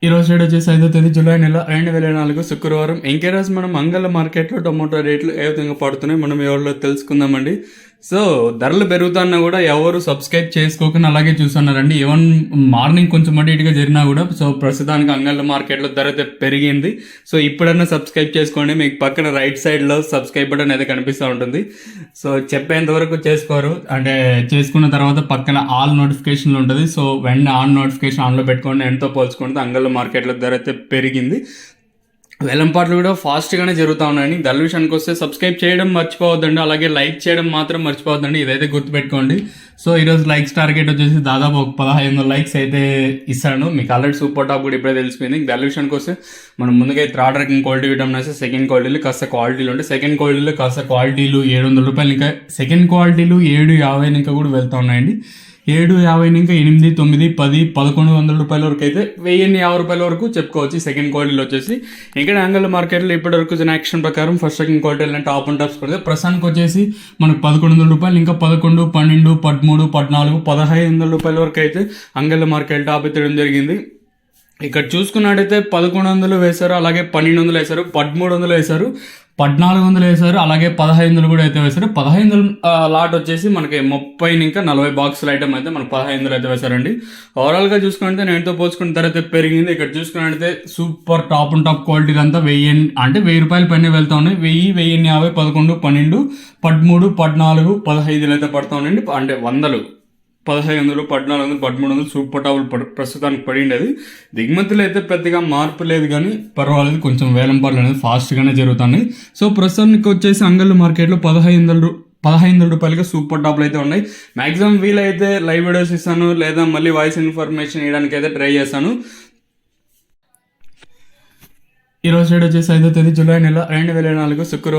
ఈ రోజు డేట్ వచ్చేసి 5వ తేదీ జూలై నెల 2024 శుక్రవారం. ఇంకే రోజు మనం మంగళ మార్కెట్లో టొమాటో రేట్లు ఏ విధంగా పడుతున్నాయి మనం ఎవరిలో తెలుసుకుందామండి. సో ధరలు పెరుగుతున్నా కూడా ఎవరు సబ్స్క్రైబ్ చేసుకోకుండా అలాగే చూస్తున్నారండి. ఈవెన్ మార్నింగ్ కొంచెం అటు ఇటుగా జరిగినా కూడా సో ప్రస్తుతానికి అంగళ్ళ మార్కెట్లో ధర అయితే పెరిగింది. సో ఇప్పుడన్నా సబ్స్క్రైబ్ చేసుకోండి. మీకు పక్కన రైట్ సైడ్లో సబ్స్క్రైబ్ బటన్ అయితే కనిపిస్తూ ఉంటుంది. సో చెప్పేంత వరకు చేసుకోరు, అంటే చేసుకున్న తర్వాత పక్కన ఆల్ నోటిఫికేషన్లు ఉంటుంది. సో వెంటనే ఆన్ నోటిఫికేషన్ ఆన్లో పెట్టుకోండి. ఎంతో పోల్చుకుంటే అంగళ్ళ మార్కెట్లో ధర అయితే పెరిగింది. వేలంపాట్లు కూడా ఫాస్ట్గానే జరుగుతూ ఉన్నాయని. ధరల విషయానికి వస్తే సబ్స్క్రైబ్ చేయడం మర్చిపోవద్దండి, అలాగే లైక్ చేయడం మాత్రం మర్చిపోవద్దండి. ఇదైతే గుర్తుపెట్టుకోండి. సో ఈరోజు లైక్స్ టార్గెట్ వచ్చేసి దాదాపు ఒక 1500 లైక్స్ అయితే ఇస్తాను. మీకు ఆల్రెడీ సూపర్ టాప్ కూడా ఇప్పుడే తెలిసిపోయింది. ధరల విషయానికి వస్తే మనం ముందుగా థర్డ్ ర్యాంకింగ్ క్వాలిటీ విటమిన్ అయితే సెకండ్ క్వాలిటీలు కాస్త క్వాలిటీలు ఉంటాయి. సెకండ్ క్వాలిటీలో కాస్త క్వాలిటీలు 700 రూపాయలు, ఇంకా సెకండ్ క్వాలిటీలు 750 ఇంకా కూడా వెళ్తూ ఉన్నాయండి. 750 ఇంకా 8, 9, 10, 1100 రూపాయల వరకు అయితే 1050 రూపాయల వరకు చెప్పుకోవచ్చు సెకండ్ క్వాలిటీలో వచ్చేసి. ఇంకా యాంగల్ మార్కెట్లో ఇప్పటి వరకు యాక్షన్ ప్రకారం first second quality top and tops పడితే ప్రస్తుతానికి వచ్చేసి మనకు 1100 రూపాయలు, ఇంకా 11, 12, 13, 14, 1500 రూపాయల వరకు అయితే అంగళ్ళ మార్కెట్ టాప్ ఎత్తడం జరిగింది. ఇక్కడ చూసుకున్నట్టయితే 1100 వేశారు, అలాగే 1200 వేశారు, 1300 వేశారు, 1400 వేశారు, అలాగే 1500 కూడా అయితే వేశారు. 1500 లాట్ వచ్చేసి మనకి 30 ఇంకా 40 బాక్సుల ఐటమ్ అయితే మనకు 1500 అయితే వేశారండి. ఓవరాల్గా చూసుకుంటే నేనుతో పోల్చుకున్న ధర అయితే పెరిగింది. ఇక్కడ చూసుకున్నట్టయితే super top and top quality అంతా 1000 రూపాయల పైన వెళ్తా ఉన్నాయి. 1000, 1050, 11, 12, 13, 14, 15 అయితే పడుతూ ఉన్నాయండి. అంటే 100, 1500, 1400, 1300 సూపర్ టాపులు ప్రస్తుతానికి పడిండేది. దిగుమతులు అయితే పెద్దగా మార్పు లేదు, కానీ పర్వాలేదు, కొంచెం వేలంపాట్లు అనేది ఫాస్ట్గానే జరుగుతున్నాయి. సో ప్రస్తుతానికి వచ్చేసి అంగళ్ళు మార్కెట్లో 1500 రూపాయలుగా సూపర్ టాప్లు అయితే ఉన్నాయి. మ్యాక్సిమం వీలైతే లైవ్ వీడియోస్ ఇస్తాను, లేదా మళ్ళీ వాయిస్ ఇన్ఫర్మేషన్ ఇవ్వడానికి అయితే ట్రై చేస్తాను. ఈ రోజు డేట్ వచ్చేసి 5వ తేదీ జూలై నెల 2024 శుక్రవారం.